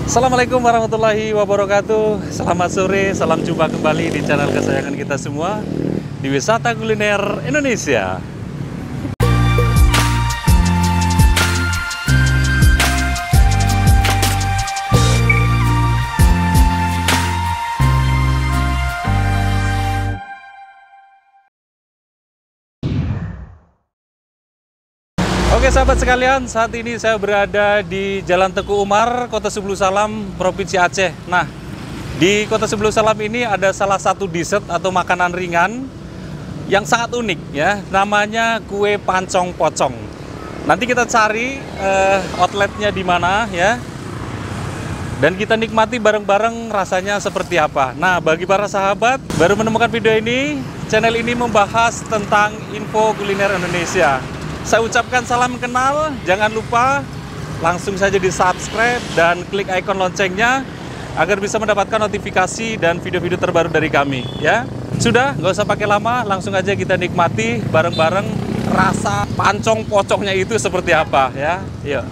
Assalamualaikum warahmatullahi wabarakatuh. Selamat sore, salam jumpa kembali di channel kesayangan kita semua di Wisata Kuliner Indonesia. Oke sahabat sekalian, saat ini saya berada di Jalan Teguh Umar, Kota Sebelu Salam, Provinsi Aceh. Nah, di Kota Sebelu Salam ini ada salah satu dessert atau makanan ringan yang sangat unik ya, namanya kue pancong pocong. Nanti kita cari outletnya di mana ya, dan kita nikmati bareng-bareng rasanya seperti apa. Nah, bagi para sahabat baru menemukan video ini, channel ini membahas tentang info kuliner Indonesia. Saya ucapkan salam kenal, jangan lupa langsung saja di subscribe dan klik ikon loncengnya agar bisa mendapatkan notifikasi dan video-video terbaru dari kami ya. Sudah, nggak usah pakai lama, langsung aja kita nikmati bareng-bareng rasa pancong pocongnya itu seperti apa ya. Yuk.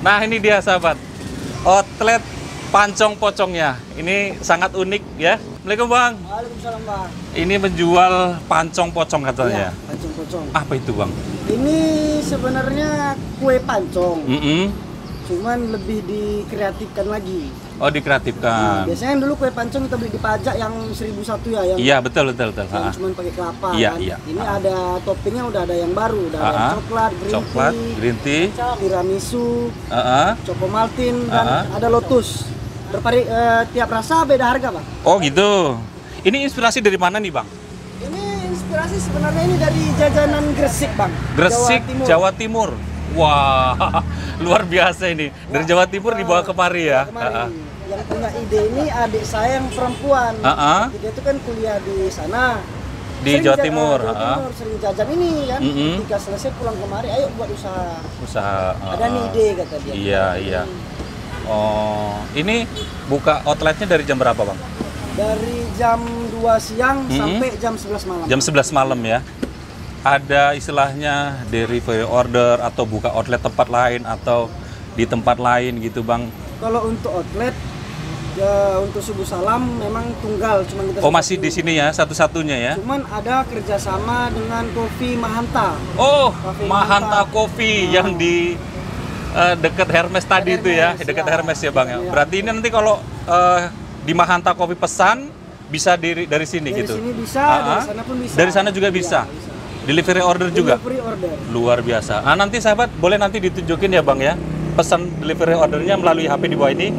Nah ini dia sahabat, outlet pancong pocongnya. Ini sangat unik ya. Assalamualaikum bang. Waalaikumsalam bang. Ini menjual pancong pocong katanya. Iya, pancong pocong. Apa itu bang? Ini sebenarnya kue pancong, Mm-mm. cuman lebih dikreatifkan lagi. Oh dikreatifkan. Biasanya yang dulu kue pancong kita beli di pajak yang 1.001 ya, yang Iya betul. yang cuman pakai kelapa. Iya, kan. iya. Ini ada toppingnya, udah ada yang baru, udah ada yang coklat, green tea, tiramisu, uh-uh. cokomaltin, dan ada lotus. Tiap rasa beda harga bang. Oh gitu. Ini inspirasi dari mana nih bang? Ini inspirasi sebenarnya ini dari jajanan Gresik bang. Gresik, Jawa Timur. Wah, luar biasa ini. Dari Jawa Timur dibawa kemari ya. Kemarin. Yang punya ide ini adik saya yang perempuan. Dia itu kan kuliah di sana. Di Jawa Timur. Sering jajan ini kan. Ketika selesai pulang kemari, ayo buat usaha. Ada nih ide kata dia. Iya. Oh, ini buka outletnya dari jam berapa bang? Dari jam 2 siang sampai jam 11 malam. Jam 11 malam ya. Ada istilahnya delivery order atau buka outlet tempat lain atau di tempat lain gitu bang? Kalau untuk outlet ya untuk Sebelu Salam memang tunggal, cuma kita. Oh masih di sini ya, satu-satunya ya? Cuman ada kerjasama dengan Kopi Mahanta. Oh, Mahanta Coffee yang di dekat Hermes tadi itu ya, dekat Hermes ya bang ya. Berarti ini nanti kalau di Mahanta Coffee pesan bisa dari sini gitu? Dari sini bisa, dari sana pun bisa. Dari sana juga bisa? Bisa. Delivery order juga? Delivery order. Luar biasa. Nanti sahabat boleh nanti ditunjukin ya bang ya, pesan delivery ordernya melalui HP di bawah ini?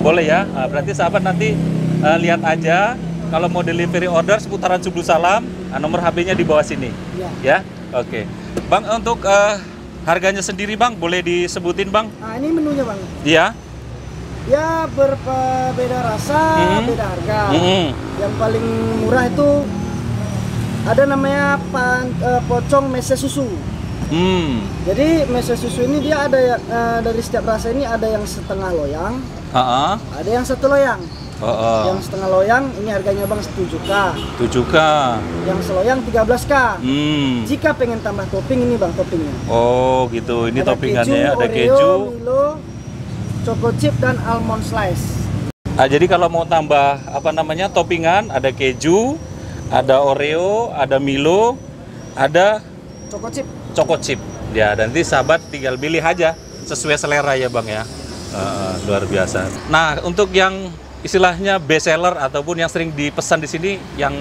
Boleh ya. Berarti sahabat nanti lihat aja kalau mau delivery order seputaran Sebelu Salam, nomor HP-nya di bawah sini. Ya. Oke. Bang untuk harganya sendiri bang boleh disebutin bang? Nah ini menunya bang. Iya. Ya berbeda rasa, beda harga. Yang paling murah itu ada namanya pocong mese susu. Jadi mese susu ini dia ada yang dari setiap rasa ini ada yang setengah loyang, ada yang satu loyang. Yang setengah loyang ini harganya bang 7K. 7K. Yang seloyang 13K. Jika pengen tambah topping ini bang toppingnya. Oh gitu, ini ada toppingannya ya, ada keju, Milo, choco chip dan almond slice. Jadi kalau mau tambah apa namanya toppingan ada keju, ada Oreo, ada Milo, ada Choco chip. Ya, dan nanti sahabat tinggal pilih aja sesuai selera ya Bang ya. Luar biasa. Nah, untuk yang istilahnya best seller ataupun yang sering dipesan di sini, yang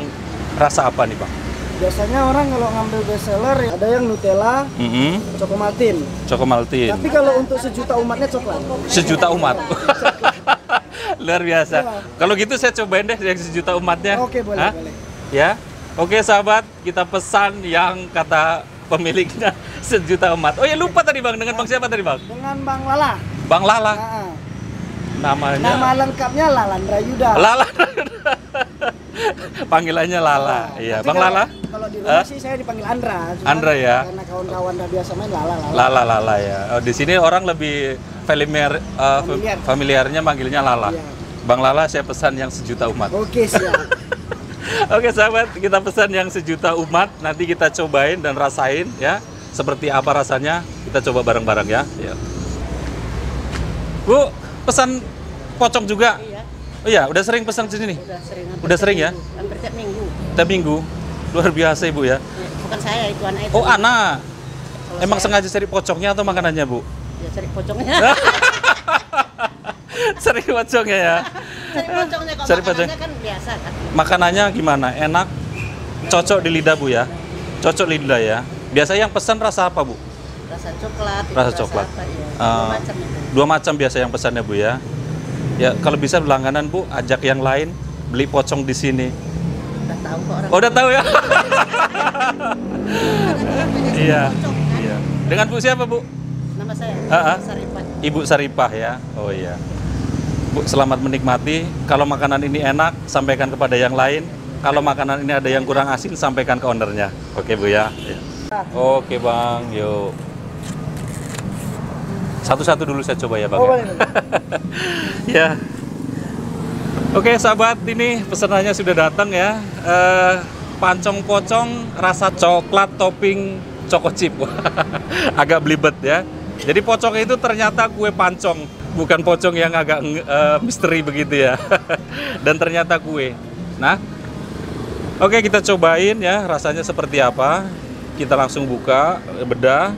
rasa apa nih Bang? Biasanya orang kalau ngambil best seller ada yang Nutella, Cokomaltin. Cokomaltin. Tapi kalau untuk sejuta umatnya coklat. Sejuta umat. Luar biasa. Ya. Kalau gitu saya cobain deh yang sejuta umatnya. Oke, boleh, boleh. Ya. Oke sahabat, kita pesan yang kata pemiliknya sejuta umat. Oh ya, lupa tadi Bang, dengan Bang siapa tadi Bang? Dengan Bang Lala. Bang Lala. Namanya? Nama lengkapnya Lalandra Yuda. Lala. Panggilannya Lala. Iya, Bang Lala. Kalau di rumah sih saya dipanggil Andra. Andra ya. Karena kawan-kawan udah biasa main Lala. Lala ya. Oh, di sini orang lebih familiarnya manggilnya Lala. Iya. Bang Lala, saya pesan yang sejuta umat. Oke, siap. Oke sahabat, kita pesan yang sejuta umat. Nanti kita cobain dan rasain ya. Seperti apa rasanya, kita coba bareng-bareng ya. Bu, pesan pocong juga? Iya. Oh iya, udah sering pesan di sini nih? Udah sering ya? Hampir tiap minggu. Tiap minggu? Luar biasa Ibu ya? Bukan saya, itu anak itu. Oh, anak? Emang sengaja cari pocongnya atau makanannya Bu? Ya, cari pocongnya. Cari pocongnya ya? Cari pocongnya, kalau cari makanannya kan biasa kan. Makanannya gimana? Enak? Cocok di lidah Bu ya? Cocok di lidah ya? Biasanya yang pesan rasa apa Bu? Rasa coklat. Rasa coklat. Apa, ya. Dua macam itu. Dua macam biasa yang pesannya Bu ya? Ya, kalau bisa langganan Bu, ajak yang lain beli pocong di sini. Udah tahu kok orang. Oh, udah tahu ya? Iya. Iya. Dengan Bu siapa Bu? Nama saya Saripah. Ibu Saripah ya. Oh iya. Bu, selamat menikmati. Kalau makanan ini enak, sampaikan kepada yang lain. Kalau makanan ini ada yang kurang asin, sampaikan ke ownernya. Oke Bu ya. Oke Bang, yuk. Satu-satu dulu saya coba ya Bang. Oh, boleh. Ya. Oke sahabat, ini pesanannya sudah datang ya. Pancong pocong rasa coklat topping choco chip. Agak belibet ya. Jadi pocong itu ternyata kue pancong, bukan pocong yang agak misteri begitu ya. Dan ternyata kue. Nah, oke kita cobain ya rasanya seperti apa. Kita langsung buka, bedah.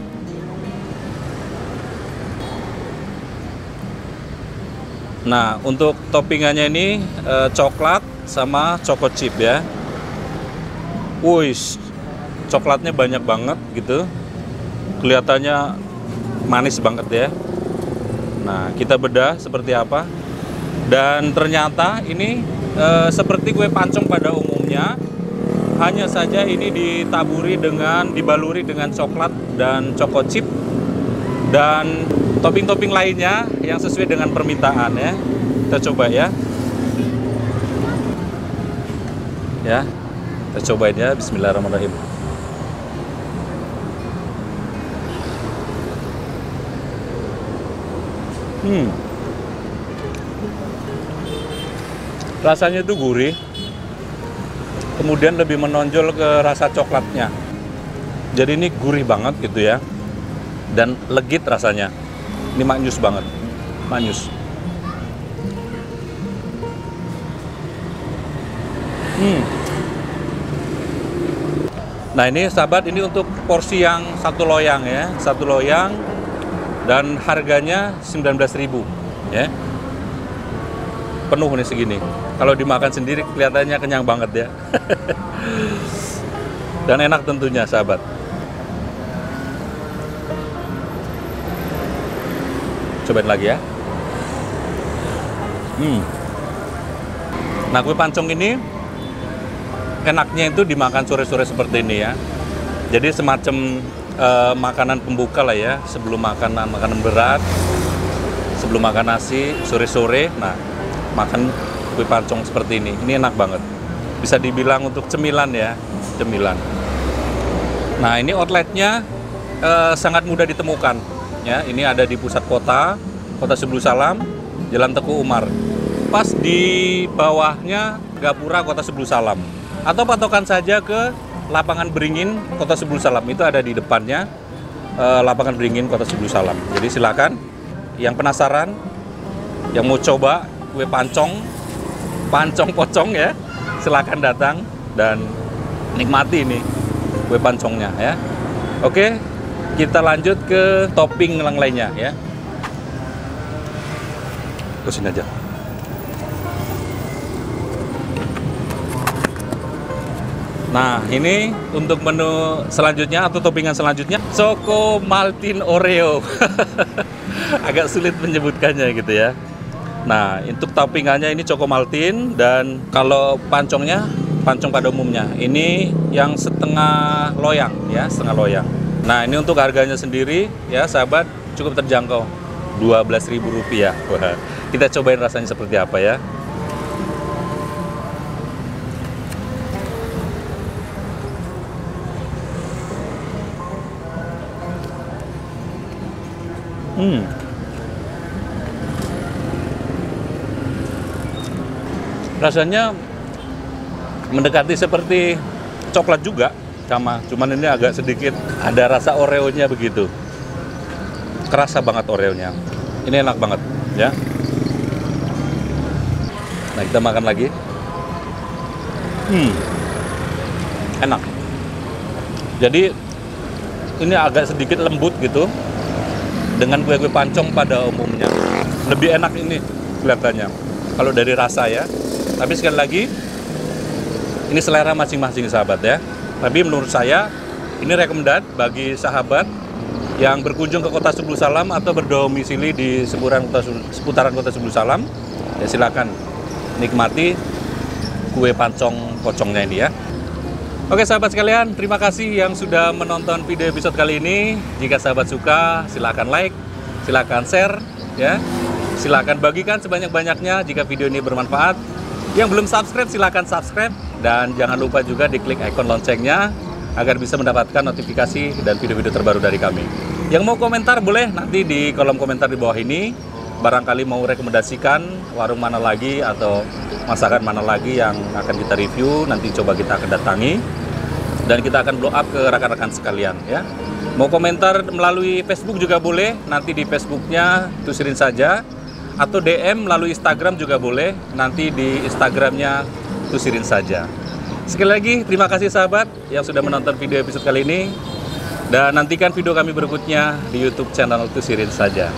Nah, untuk toppingannya ini coklat sama choco chip ya. Wih, coklatnya banyak banget gitu. Kelihatannya manis banget ya. Nah, kita bedah seperti apa. Dan ternyata ini seperti kue pancong pada umumnya. Hanya saja ini dibaluri dengan coklat dan choco chip. Dan topping-topping lainnya yang sesuai dengan permintaan ya. Kita coba ya. Ya. Kita cobain ya. Bismillahirrahmanirrahim. Rasanya itu gurih. Kemudian lebih menonjol ke rasa coklatnya. Jadi ini gurih banget gitu ya. Dan legit rasanya. Ini maknyus banget. Maknyus. Nah ini sahabat, ini untuk porsi yang satu loyang ya. Satu loyang. Dan harganya 19.000 ya. Penuh nih segini. Kalau dimakan sendiri kelihatannya kenyang banget ya. Dan enak tentunya sahabat. Cobain lagi ya. Nah kue pancong ini enaknya itu dimakan sore-sore seperti ini ya. Jadi semacam makanan pembuka lah ya. Sebelum makanan berat, sebelum makan nasi, sore-sore. Nah makan kue pancong seperti ini. Ini enak banget. Bisa dibilang untuk cemilan ya. Cemilan. Nah ini outletnya sangat mudah ditemukan. Ya, ini ada di pusat kota, Kota Sebulu Salam, Jalan Teguh Umar. Pas di bawahnya Gapura Kota Sebulu Salam. Atau patokan saja ke Lapangan Beringin Kota Sebulu Salam. Itu ada di depannya Lapangan Beringin Kota Sebulu Salam. Jadi silakan yang penasaran, yang mau coba kue pancong pocong ya, silakan datang dan nikmati ini kue pancongnya ya. Oke. Kita lanjut ke topping yang lainnya ya. Ke sini aja. Nah, ini untuk menu selanjutnya atau toppingan selanjutnya, Choco Maltin Oreo. Agak sulit menyebutkannya gitu ya. Nah, untuk toppingannya ini Choco Maltin, dan kalau pancongnya, pancong pada umumnya, ini yang setengah loyang ya, setengah loyang. Nah, ini untuk harganya sendiri ya sahabat, cukup terjangkau, Rp12.000. Wah, kita cobain rasanya seperti apa ya. Rasanya mendekati seperti coklat juga, cuman ini agak sedikit ada rasa Oreo-nya begitu. Kerasa banget Oreo-nya. Ini enak banget ya. Nah, kita makan lagi. Enak. Jadi ini agak sedikit lembut gitu dengan kue-kue pancong pada umumnya. Lebih enak ini kelihatannya kalau dari rasa ya. Tapi sekali lagi, ini selera masing-masing sahabat ya. Tapi menurut saya ini rekomendasi bagi sahabat yang berkunjung ke Kota Sebulu Salam atau berdomisili di seputaran Kota Sebulu Salam, ya silakan nikmati kue pancong pocongnya ini ya. Oke sahabat sekalian, terima kasih yang sudah menonton video episode kali ini. Jika sahabat suka, silakan like, silakan share, ya. Silakan bagikan sebanyak-banyaknya jika video ini bermanfaat. Yang belum subscribe, silakan subscribe. Dan jangan lupa juga diklik ikon loncengnya agar bisa mendapatkan notifikasi dan video-video terbaru dari kami. Yang mau komentar boleh nanti di kolom komentar di bawah ini. Barangkali mau rekomendasikan warung mana lagi atau masakan mana lagi yang akan kita review, nanti coba kita akan datangi dan kita akan blow up ke rekan-rekan sekalian ya. Mau komentar melalui Facebook juga boleh, nanti di Facebooknya tusirin saja, atau DM melalui Instagram juga boleh, nanti di Instagramnya tusirin saja. Sekali lagi terima kasih sahabat yang sudah menonton video episode kali ini, dan nantikan video kami berikutnya di YouTube channel Tusirin Saja.